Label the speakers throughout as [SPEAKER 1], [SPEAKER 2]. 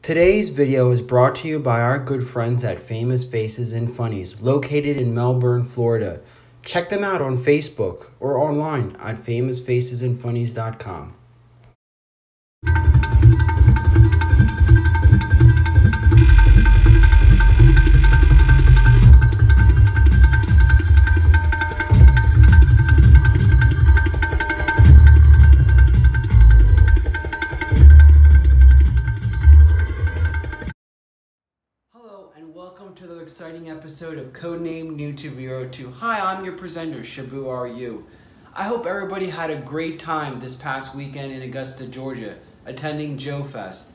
[SPEAKER 1] Today's video is brought to you by our good friends at Famous Faces and Funnies, located in Melbourne, Florida. Check them out on Facebook or online at famousfacesandfunnies.com. And welcome to the exciting episode of Codename New to Vero 2. Hi, I'm your presenter, Shabu RU. I hope everybody had a great time this past weekend in Augusta, Georgia, attending GIJOE Fest.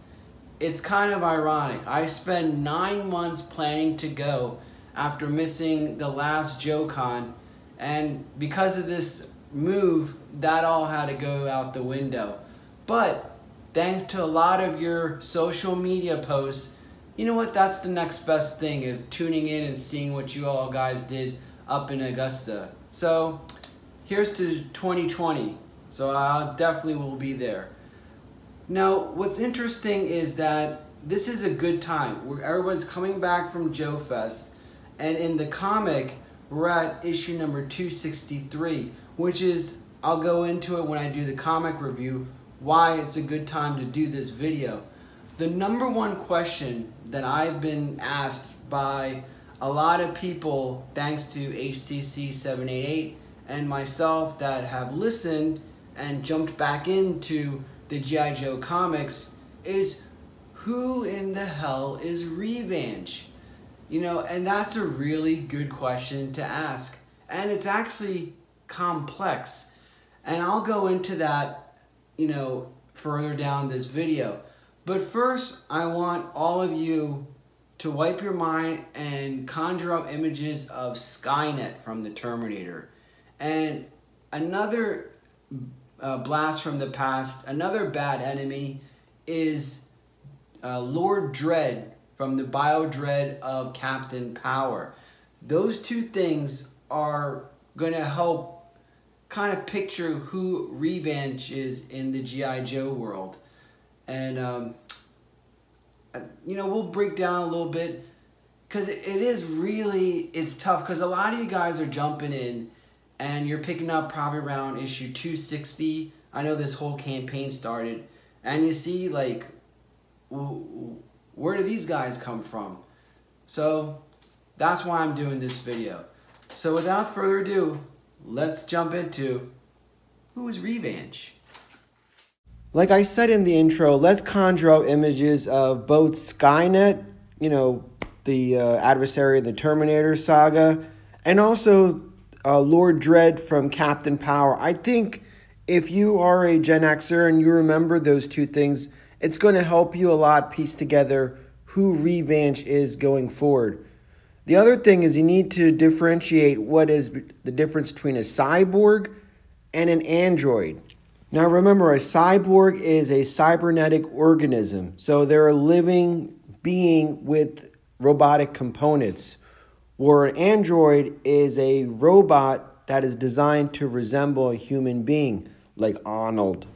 [SPEAKER 1] It's kind of ironic. I spent 9 months planning to go after missing the last GIJOE, and because of this move, that all had to go out the window. But thanks to a lot of your social media posts, you know what, that's the next best thing of tuning in and seeing what you all guys did up in Augusta. So here's to 2020. So I definitely will be there. Now, what's interesting is that this is a good time where everyone's coming back from GIJOE Fest, and in the comic, we're at issue number 263, which is, I'll go into it when I do the comic review, why it's a good time to do this video. The number one question that I've been asked by a lot of people, thanks to HCC 788 and myself that have listened and jumped back into the G.I. Joe comics, is who in the hell is Revanche? You know, and that's a really good question to ask. And it's actually complex. And I'll go into that, you know, further down this video. But first, I want all of you to wipe your mind and conjure up images of Skynet from the Terminator. And another blast from the past, another bad enemy is Lord Dredd from the Bio Dread of Captain Power. Those two things are going to help kind of picture who Revanche is in the G.I. Joe world. And, you know, we'll break down a little bit because it's tough because a lot of you guys are jumping in and you're picking up probably around issue 260. I know this whole campaign started, and you see, like, where do these guys come from? So that's why I'm doing this video. So without further ado, let's jump into who is Revanche. Like I said in the intro, let's conjure up images of both Skynet, you know, the adversary of the Terminator saga, and also Lord Dredd from Captain Power. I think if you are a Gen Xer and you remember those two things, it's going to help you a lot piece together who Revanche is going forward. The other thing is you need to differentiate what is the difference between a cyborg and an android. Now remember, a cyborg is a cybernetic organism, so they're a living being with robotic components, where an android is a robot that is designed to resemble a human being, like Arnold.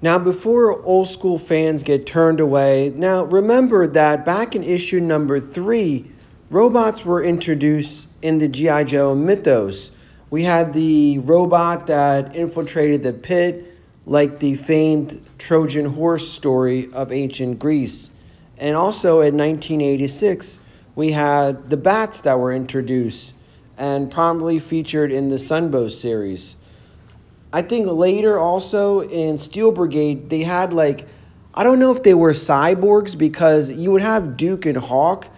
[SPEAKER 1] Now before old school fans get turned away, now remember that back in issue number 3, robots were introduced in the G.I. Joe mythos. We had the robot that infiltrated the pit, like the famed Trojan horse story of ancient Greece. And also in 1986, we had the bats that were introduced and prominently featured in the Sunbow series. I think later also in Steel Brigade, they had, like, I don't know if they were cyborgs, because you would have Duke and Hawk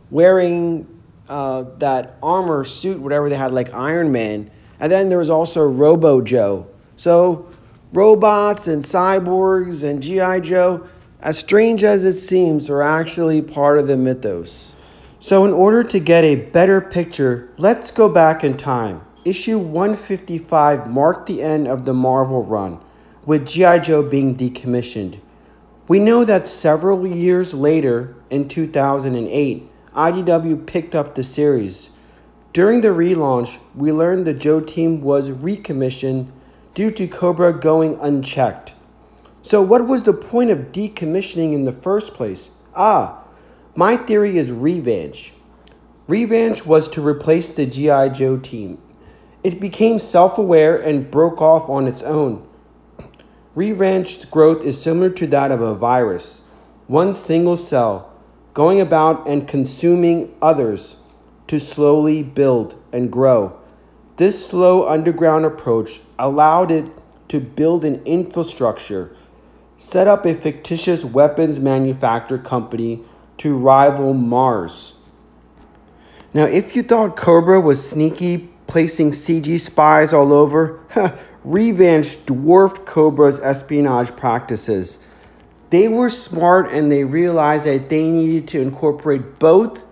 [SPEAKER 1] wearing that armor suit, whatever they had, like Iron Man. And then there was also Robo Joe. So robots and cyborgs and G.I. Joe, as strange as it seems, are actually part of the mythos. So in order to get a better picture, let's go back in time. Issue 155 marked the end of the Marvel run, with G.I. Joe being decommissioned. We know that several years later, in 2008, IDW picked up the series. During the relaunch, we learned the Joe team was recommissioned due to Cobra going unchecked. So what was the point of decommissioning in the first place? My theory is Revanche. Revanche was to replace the G.I. Joe team. It became self-aware and broke off on its own. Revanche's growth is similar to that of a virus. One single cell, going about and consuming others to slowly build and grow. This slow underground approach allowed it to build an infrastructure, set up a fictitious weapons manufacturer company to rival Mars. Now, if you thought Cobra was sneaky, placing CG spies all over, Revanche dwarfed Cobra's espionage practices. They were smart and they realized that they needed to incorporate both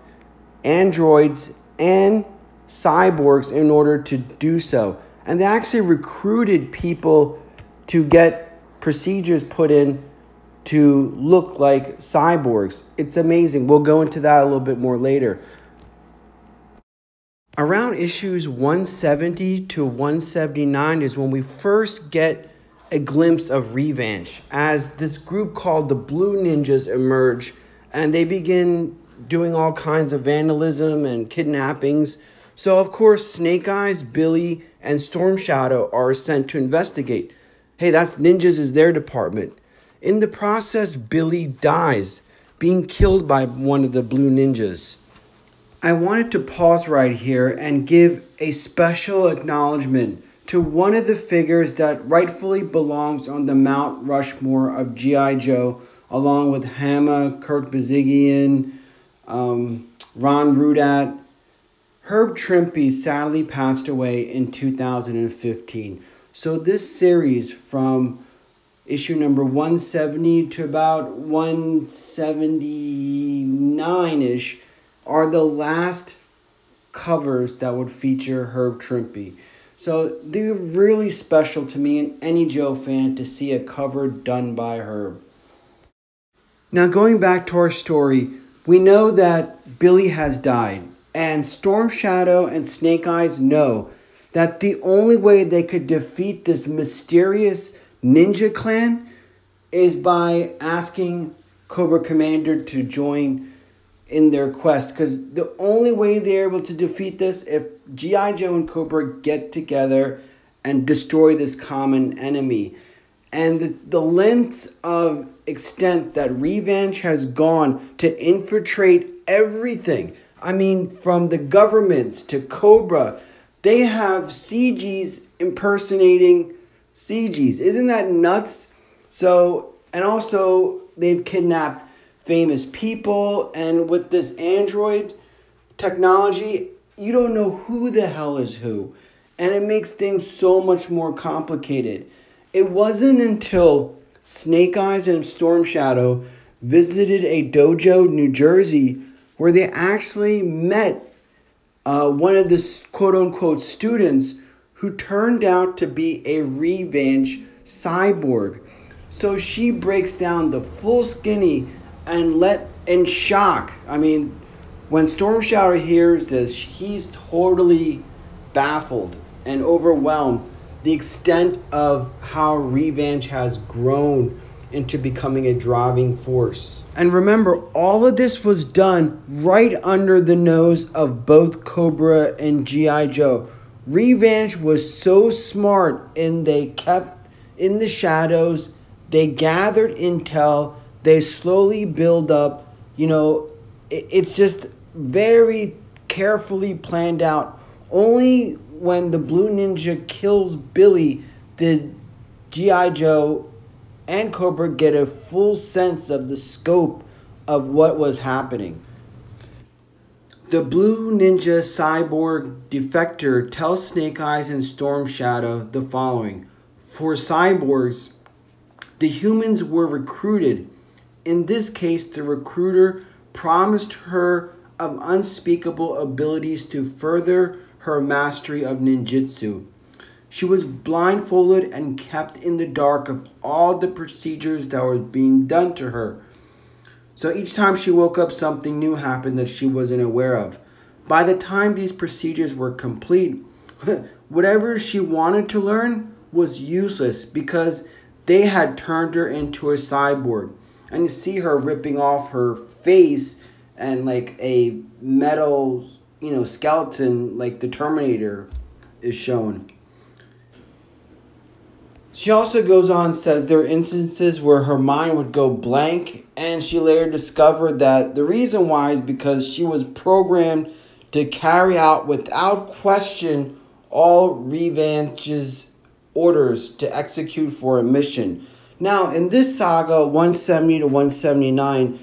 [SPEAKER 1] androids and cyborgs in order to do so. And they actually recruited people to get procedures put in to look like cyborgs. It's amazing. We'll go into that a little bit more later. Around issues 170 to 179 is when we first get a glimpse of Revanche as this group called the Blue Ninjas emerge, and they begin doing all kinds of vandalism and kidnappings. So of course Snake Eyes, Billy, and Storm Shadow are sent to investigate. Hey, that's Ninjas is their department. In the process, Billy dies, being killed by one of the Blue Ninjas. I wanted to pause right here and give a special acknowledgement to one of the figures that rightfully belongs on the Mount Rushmore of G.I. Joe, along with Hama, Kurt Bazigian, Ron Rudat. Herb Trimpe sadly passed away in 2015. So this series from issue number 170 to about 179-ish are the last covers that would feature Herb Trimpe. So they're really special to me and any Joe fan to see a cover done by Herb. Now going back to our story, we know that Billy has died, and Storm Shadow and Snake Eyes know that the only way they could defeat this mysterious ninja clan is by asking Cobra Commander to join in their quest, because the only way they're able to defeat this if G.I. Joe and Cobra get together and destroy this common enemy. And the lengths of extent that Revanche has gone to infiltrate everything. I mean, from the governments to Cobra, they have CGs impersonating CGs. Isn't that nuts? So, and also they've kidnapped famous people, and with this android technology, you don't know who the hell is who, and it makes things so much more complicated. It wasn't until Snake Eyes and Storm Shadow visited a dojo in New Jersey where they actually met one of the quote-unquote students who turned out to be a Revanche cyborg. So she breaks down the full skinny and let in shock. I mean, when Storm Shadow hears this, he's totally baffled and overwhelmed the extent of how Revanche has grown into becoming a driving force. And remember, all of this was done right under the nose of both Cobra and G.I. Joe. Revanche was so smart, and they kept in the shadows, they gathered intel, they slowly build up, you know, it's just very carefully planned out. Only when the Blue Ninja kills Billy did G.I. Joe and Cobra get a full sense of the scope of what was happening. The Blue Ninja cyborg defector tells Snake Eyes and Storm Shadow the following. For cyborgs, the humans were recruited. In this case, the recruiter promised her of unspeakable abilities to further her mastery of ninjutsu. She was blindfolded and kept in the dark of all the procedures that were being done to her. So each time she woke up, something new happened that she wasn't aware of. By the time these procedures were complete, whatever she wanted to learn was useless because they had turned her into a cyborg. And you see her ripping off her face and like a metal, skeleton like the Terminator is shown. She also goes on and says there are instances where her mind would go blank, and she later discovered that the reason why is because she was programmed to carry out without question all Revanche's orders to execute for a mission. Now, in this saga, 170 to 179,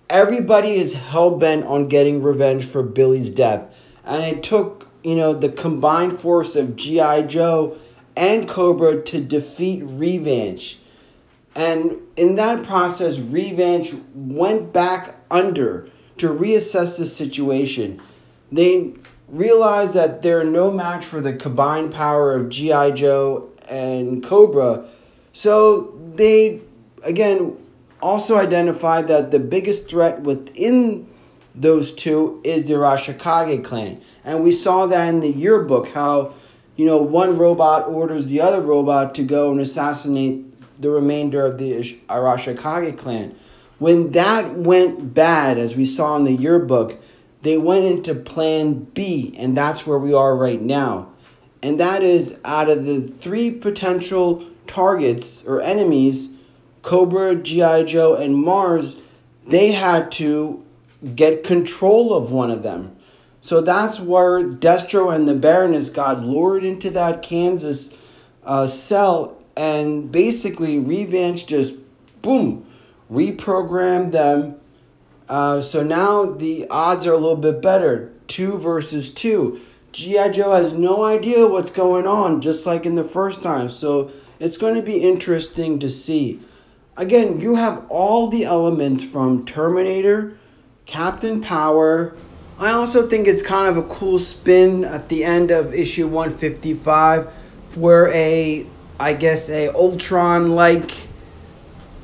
[SPEAKER 1] everybody is hell-bent on getting revenge for Billy's death. And it took, the combined force of G.I. Joe and Cobra to defeat Revanche. And in that process, Revanche went back under to reassess the situation. They realized that they're no match for the combined power of G.I. Joe and Cobra. So they, again, also identified that the biggest threat within those two is the Arashikage clan. And we saw that in the yearbook, how, one robot orders the other robot to go and assassinate the remainder of the Arashikage clan. When that went bad, as we saw in the yearbook, they went into plan B, and that's where we are right now. And that is, out of the 3 potential targets or enemies, Cobra, G.I. Joe, and Mars, they had to get control of one of them. So that's where Destro and the Baroness got lured into that Kansas cell, and basically Revanche just, boom, reprogrammed them. So now the odds are a little bit better, 2 versus 2. G.I. Joe has no idea what's going on, just like in the first time. So it's going to be interesting to see. Again, you have all the elements from Terminator, Captain Power. I also think it's kind of a cool spin at the end of issue 155 where a Ultron-like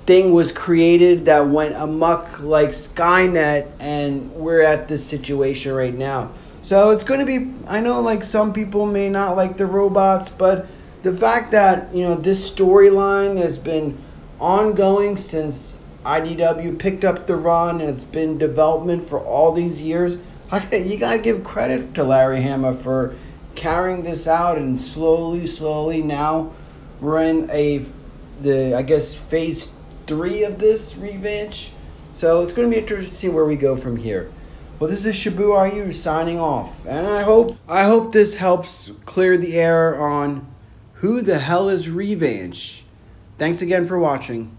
[SPEAKER 1] thing was created that went amok like Skynet, and we're at this situation right now. So it's going to be, I know like some people may not like the robots, but the fact that, this storyline has been ongoing since IDW picked up the run, and it's been development for all these years, you got to give credit to Larry Hama for carrying this out, and slowly now we're in phase 3 of this Revanche. So it's going to be interesting to see where we go from here. Well, this is Shabu Ryu signing off, and I hope this helps clear the air on who the hell is Revanche. Thanks again for watching.